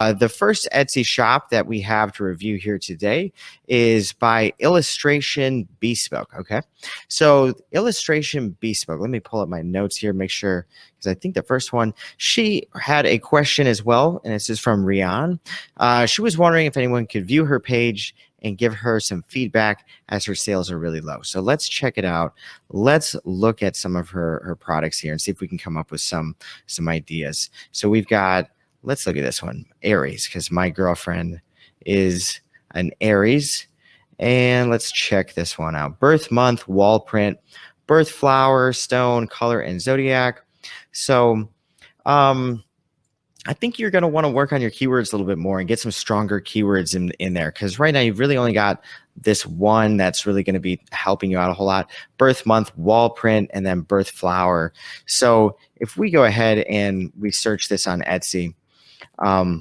The first Etsy shop that we have to review here today is by Illustration Bespoke. Okay. So, Illustration Bespoke, let me pull up my notes here, make sure, because I think the first one, she had a question as well, and this is from Rian. She was wondering if anyone could view her page and give her some feedback as her sales are really low. So let's check it out. Let's look at some of her products here and see if we can come up with some ideas. So we've got, let's look at this one, Aries, because my girlfriend is an Aries. And let's check this one out. Birth month, wall print, birth flower, stone, color, and zodiac. So I think you're going to want to work on your keywords a little bit more and get some stronger keywords in there, because right now you've really only got this one that's really going to be helping you out a whole lot: birth month, wall print, and then birth flower. So if we go ahead and we search this on Etsy,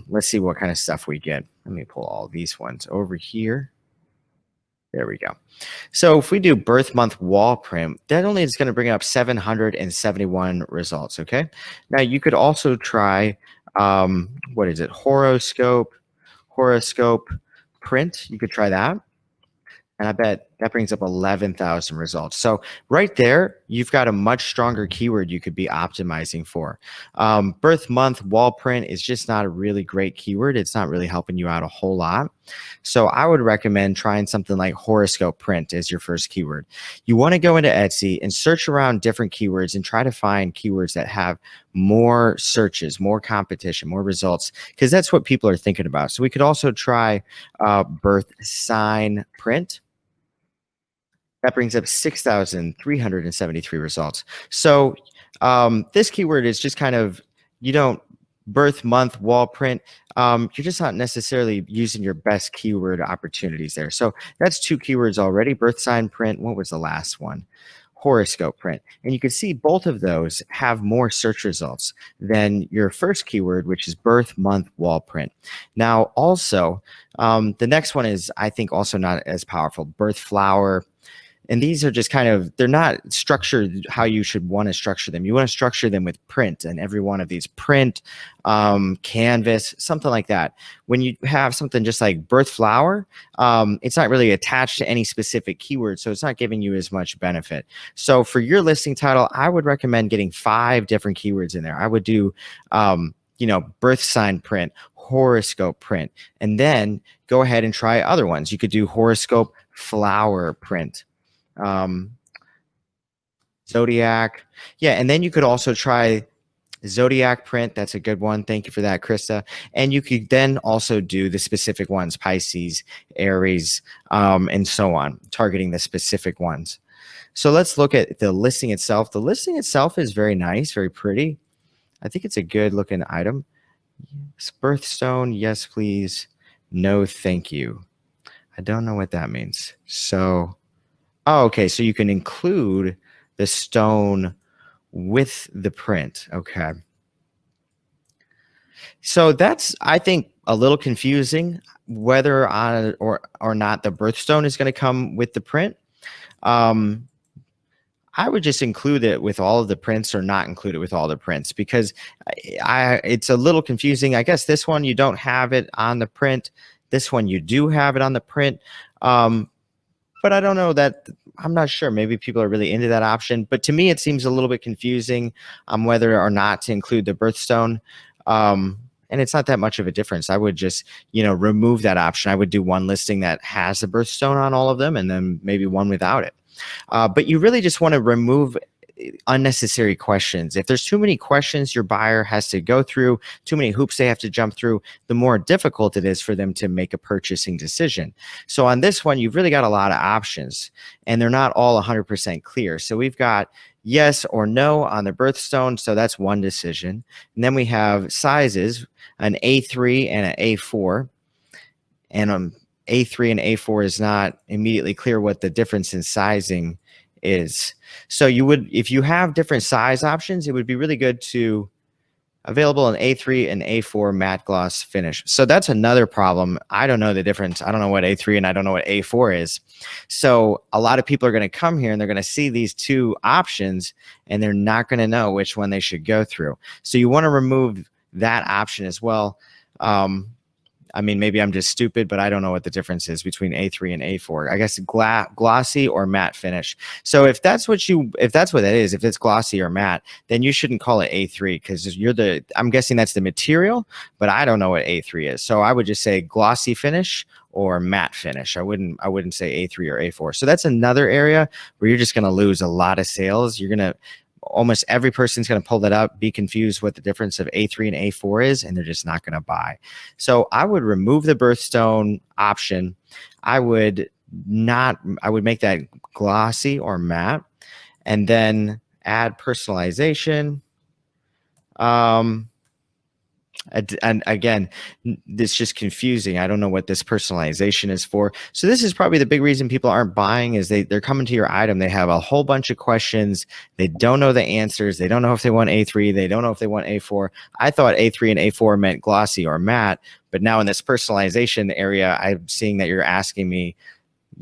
let's see what kind of stuff we get. Let me pull all these ones over here. There we go. So if we do birth month wall print, that only is going to bring up 771 results. Okay. Now you could also try, what is it? Horoscope print. You could try that. And I bet that brings up 11,000 results. So right there, you've got a much stronger keyword you could be optimizing for. Birth month wall print is just not a really great keyword. It's not really helping you out a whole lot. So I would recommend trying something like horoscope print as your first keyword. You want to go into Etsy and search around different keywords and try to find keywords that have more searches, more competition, more results, because that's what people are thinking about. So we could also try birth sign print. That brings up 6,373 results. So this keyword is just kind of, you don't, birth month wall print, you're just not necessarily using your best keyword opportunities there. So that's two keywords already. Birth sign print. What was the last one? Horoscope print. And you can see both of those have more search results than your first keyword, which is birth month wall print. Now, also, the next one is, I think, also not as powerful: birth flower. And these are just kind of, they're not structured how you should want to structure them. You want to structure them with print, and every one of these print, canvas, something like that. When you have something just like birth flower, it's not really attached to any specific keyword, so it's not giving you as much benefit. So for your listing title, I would recommend getting 5 different keywords in there. I would do, birth sign print, horoscope print, and then go ahead and try other ones. You could do horoscope flower print. Zodiac. Yeah. And then you could also try zodiac print. That's a good one. Thank you for that, Krista. And you could then also do the specific ones: Pisces, Aries, and so on, targeting the specific ones. So let's look at the listing itself. The listing itself is very nice, very pretty. I think it's a good looking item. Birthstone, yes, please. No, thank you. I don't know what that means. So, oh, okay. So you can include the stone with the print. Okay. So that's, I think, a little confusing whether or not the birthstone is going to come with the print. I would just include it with all of the prints or not include it with all the prints, because it's a little confusing. I guess this one you don't have it on the print. This one you do have it on the print. But I don't know that, I'm not sure. Maybe people are really into that option. But to me, it seems a little bit confusing on whether or not to include the birthstone. And it's not that much of a difference. I would just, remove that option. I would do one listing that has the birthstone on all of them, and then maybe one without it. But you really just want to remove unnecessary questions. If there's too many questions your buyer has to go through, too many hoops they have to jump through, the more difficult it is for them to make a purchasing decision. So on this one, you've really got a lot of options, and they're not all 100% clear. So we've got yes or no on the birthstone. So that's one decision. And then we have sizes, an A3 and an A4. And A3 and A4 is not immediately clear what the difference in sizing is. So you would, if you have different size options, it would be really good to available in A3 and A4 matte gloss finish. So that's another problem. I don't know the difference. I don't know what A3 and I don't know what A4 is. So a lot of people are going to come here and they're going to see these two options and they're not going to know which one they should go through. So you want to remove that option as well. Um, I mean, maybe I'm just stupid, but I don't know what the difference is between A3 and A4. I guess glossy or matte finish. So if that's what that is, if it's glossy or matte, then you shouldn't call it A3 because I'm guessing that's the material, but I don't know what A3 is. So I would just say glossy finish or matte finish. I wouldn't say A3 or A4. So that's another area where you're just going to lose a lot of sales. You're going to almost every person's going to pull that up, be confused what the difference of A3 and A4 is, and they're just not going to buy. So I would remove the birthstone option. I would make that glossy or matte, and then add personalization. Um, and again, this just confusing. I don't know what this personalization is for. So this is probably the big reason people aren't buying is they're coming to your item. They have a whole bunch of questions. They don't know the answers. They don't know if they want A3. They don't know if they want A4. I thought A3 and A4 meant glossy or matte, but now in this personalization area, I'm seeing that you're asking me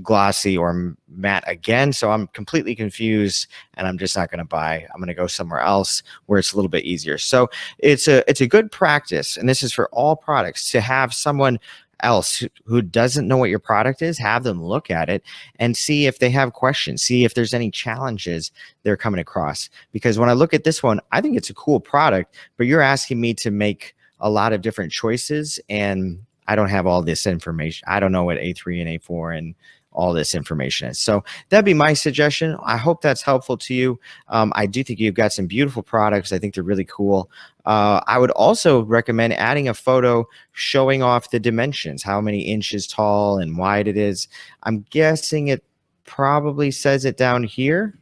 glossy or matte again. So I'm completely confused and I'm just not going to buy. I'm going to go somewhere else where it's a little bit easier. So it's a good practice. And this is for all products to have someone else who doesn't know what your product is, have them look at it and see if they have questions, see if there's any challenges they're coming across. Because when I look at this one, I think it's a cool product, but you're asking me to make a lot of different choices and I don't have all this information. I don't know what A3 and A4 and all this information is. So that'd be my suggestion. I hope that's helpful to you. I do think you've got some beautiful products. I think they're really cool. I would also recommend adding a photo showing off the dimensions, how many inches tall and wide it is. I'm guessing it probably says it down here.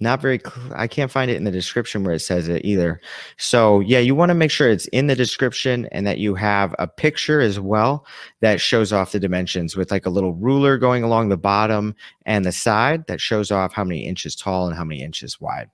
Not very I can't find it in the description where it says it either. So yeah, you want to make sure it's in the description and that you have a picture as well that shows off the dimensions with like a little ruler going along the bottom and the side that shows off how many inches tall and how many inches wide.